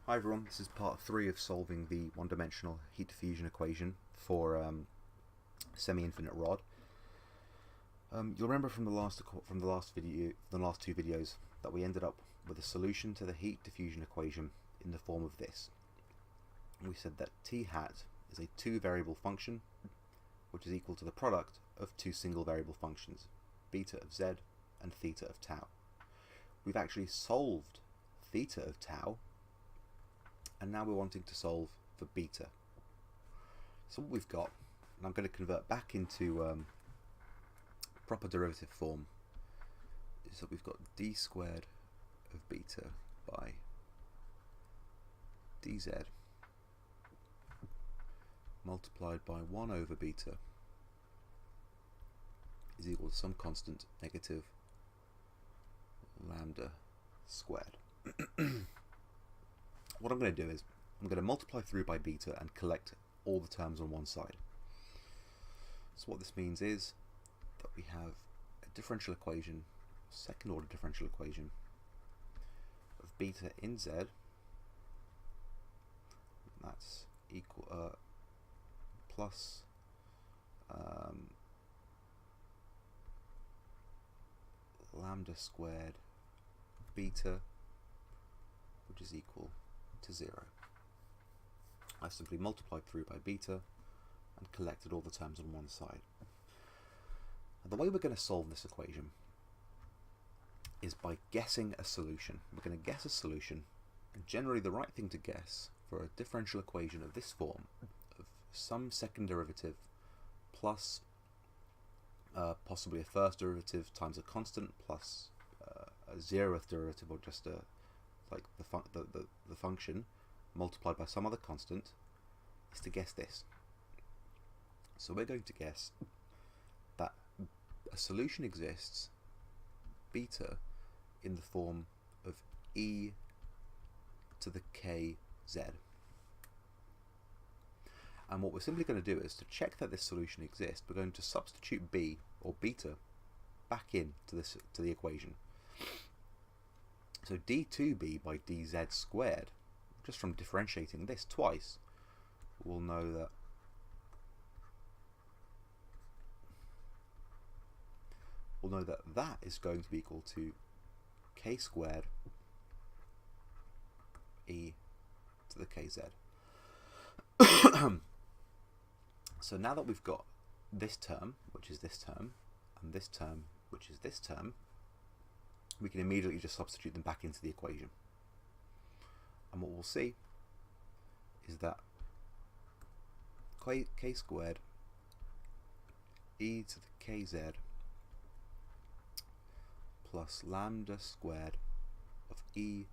Hi everyone, this is part 3 of solving the one-dimensional heat diffusion equation for semi-infinite rod. You'll remember from the last two videos that we ended up with a solution to the heat diffusion equation in the form of this. We said that t hat is a two-variable function which is equal to the product of two single variable functions, beta of z and theta of tau. We've actually solved theta of tau, and now we're wanting to solve for beta. So what we've got, and I'm going to convert back into proper derivative form, is that we've got d squared of beta by dz multiplied by 1 over beta is equal to some constant negative lambda squared. What I'm going to do is I'm going to multiply through by beta and collect all the terms on one side. So what this means is that we have a differential equation, second order differential equation of beta in z, that's equal plus lambda squared beta, which is equal to 0. I simply multiplied through by beta and collected all the terms on one side. And the way we're going to solve this equation is by guessing a solution. We're going to guess a solution, and generally the right thing to guess for a differential equation of this form, of some second derivative plus possibly a first derivative times a constant plus a 0th derivative, or just like the function multiplied by some other constant, is to guess this. So we're going to guess that a solution exists, beta, in the form of e to the kz. And what we're simply going to do is to check that this solution exists, we're going to substitute b, or beta, back in to the equation. So d2b by dz squared, just from differentiating this twice, we'll know that that is going to be equal to k squared e to the kz. So now that we've got this term, which is this term, and this term, which is this term, we can immediately just substitute them back into the equation. And what we'll see is that k squared e to the kz plus lambda squared of e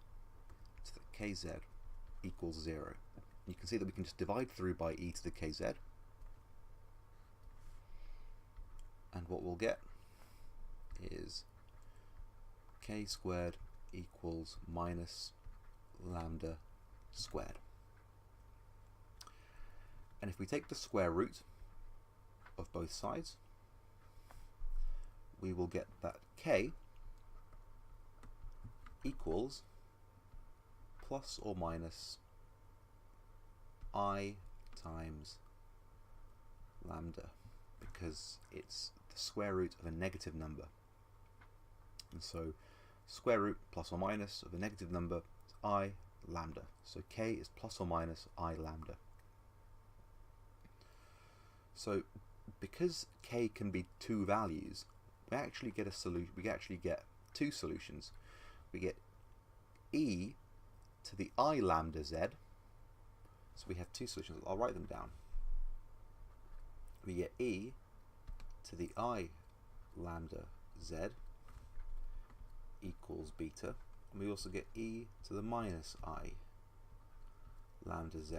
to the kz equals 0. You can see that we can just divide through by e to the kz, and what we'll get is k squared equals minus lambda squared. And if we take the square root of both sides, we will get that k equals plus or minus I times lambda, because it's the square root of a negative number. And so square root plus or minus of a negative number is I lambda. So k is plus or minus I lambda. So because k can be two values, we actually get a solution. We actually get two solutions. We get e to the I lambda z. So we have two solutions. I'll write them down. We get e to the I lambda z equals beta, and we also get e to the minus I lambda z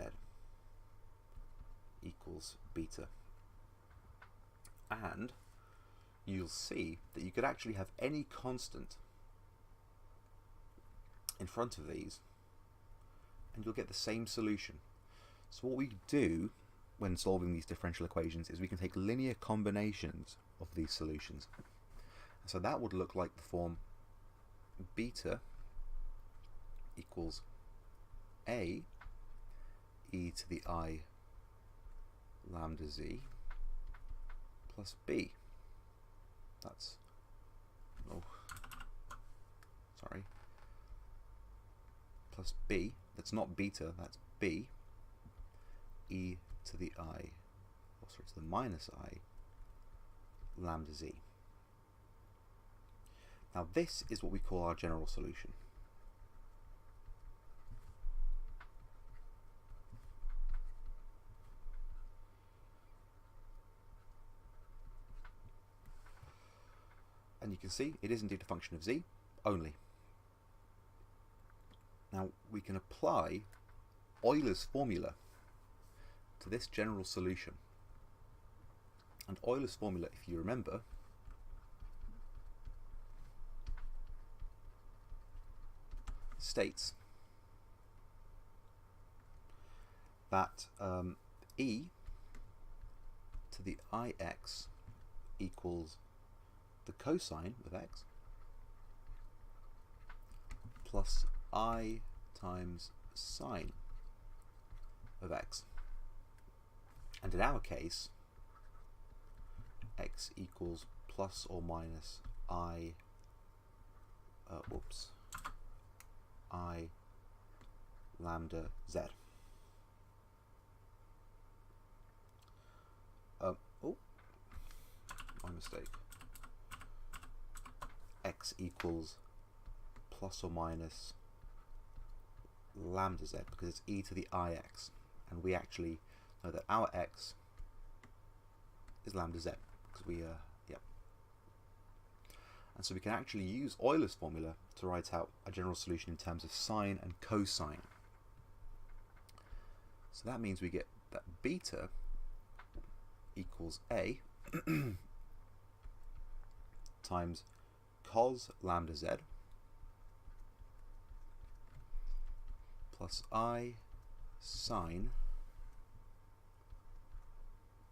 equals beta. And you'll see that you could actually have any constant in front of these and you'll get the same solution. So what we do when solving these differential equations is we can take linear combinations of these solutions. So that would look like the form beta equals a e to the I lambda z plus b. That's, oh, sorry, plus b, that's not beta, that's b, e to the I, oh sorry, it's the minus I lambda z. Now this is what we call our general solution. And you can see it is indeed a function of z only. Now we can apply Euler's formula to this general solution. And Euler's formula, if you remember, states that e to the ix equals the cosine of x plus I times sine of x. And in our case, x equals plus or minus I lambda z. My mistake. X equals plus or minus lambda z because it's e to the ix, and we actually know that our x is lambda z because we and so we can actually use Euler's formula to write out a general solution in terms of sine and cosine. So that means we get that beta equals a times cos lambda z plus I sine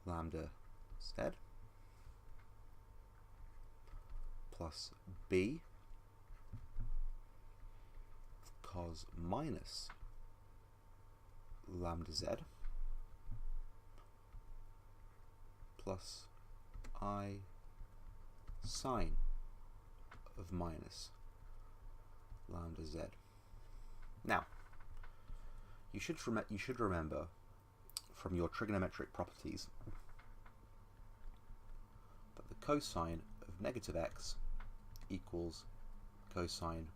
lambda z plus b cos minus lambda z plus I sine of minus lambda z. Now, you should remember from your trigonometric properties that the cosine of negative x equals cosine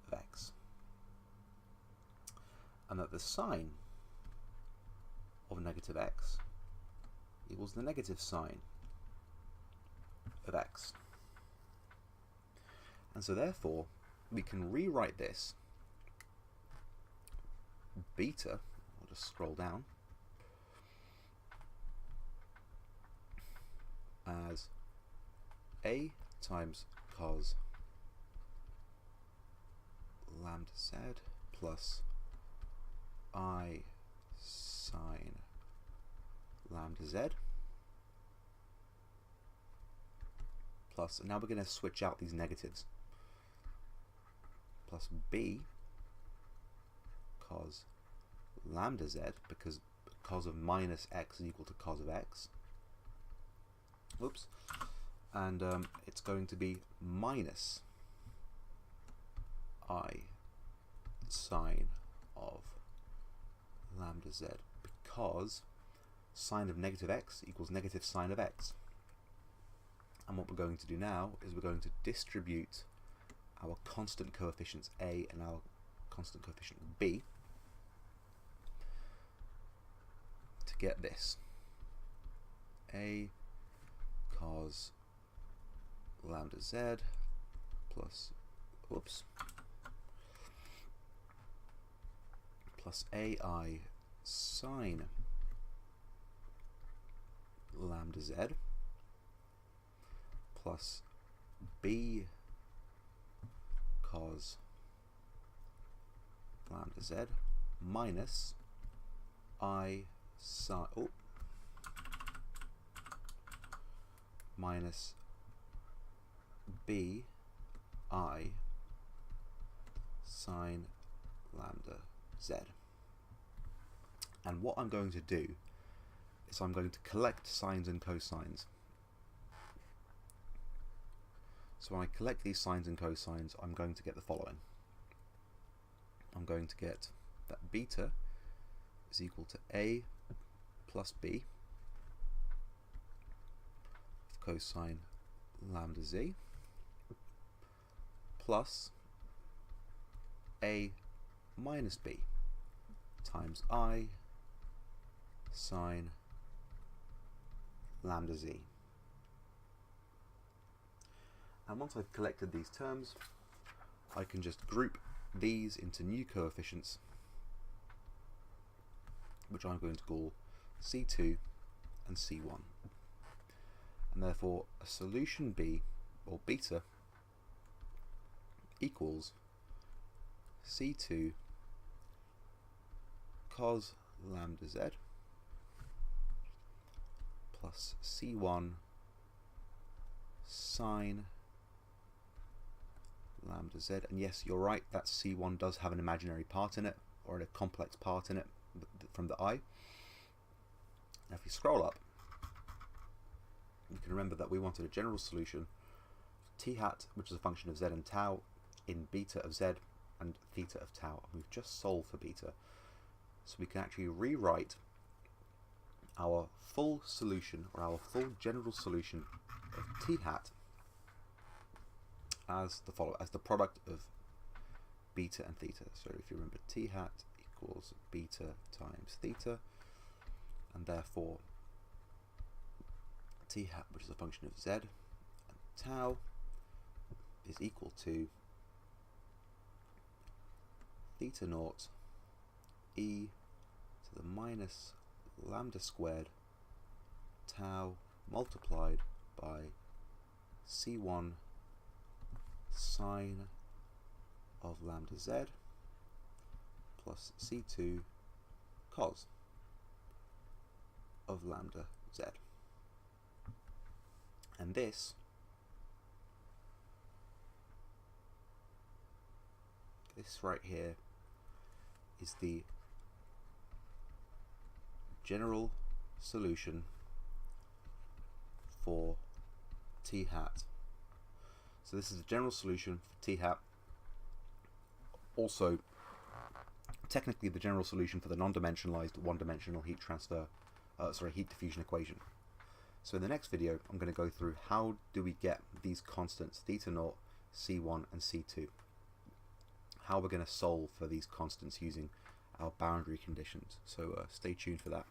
of x, and that the sine of negative x equals the negative sine of x. And so therefore we can rewrite this beta, I'll just scroll down, as a times cos lambda z plus I sine lambda z plus, and now we're going to switch out these negatives, plus b cos lambda z, because cos of minus x is equal to cos of x. Oops. And it's going to be minus I sine of lambda z, because sine of negative x equals negative sine of x. And what we're going to do now is we're going to distribute our constant coefficients a and our constant coefficient b to get this. A cos lambda z plus, plus ai sine lambda z plus b cos lambda z minus I sine, minus b I sine lambda z. And what I'm going to do is I'm going to collect sines and cosines. So when I collect these sines and cosines, I'm going to get the following. I'm going to get that beta is equal to a plus b of cosine lambda z plus a minus b times I sine lambda z. And once I've collected these terms, I can just group these into new coefficients, which I'm going to call C2 and C1. And therefore a solution B, or beta, equals C2 cos lambda z plus C1 sine lambda z. And yes, you're right, that C1 does have an imaginary part in it, or a complex part in it from the I. Now if you scroll up, you can remember that we wanted a general solution for t hat, which is a function of z and tau, in beta of z and theta of tau. And we've just solved for beta. So we can actually rewrite our full solution, or our full general solution of t hat as the product of beta and theta. So if you remember, t hat equals beta times theta, and therefore t hat, which is a function of z and tau, is equal to theta naught e to the minus lambda squared tau multiplied by C1 sine of lambda z plus C2 cos of lambda z. And this right here is the general solution for t hat. So this is the general solution for t hat. Also, technically the general solution for the non-dimensionalized one-dimensional heat diffusion equation. So in the next video, I'm going to go through how do we get these constants theta naught, C1 and C2. How we're going to solve for these constants using our boundary conditions. So stay tuned for that.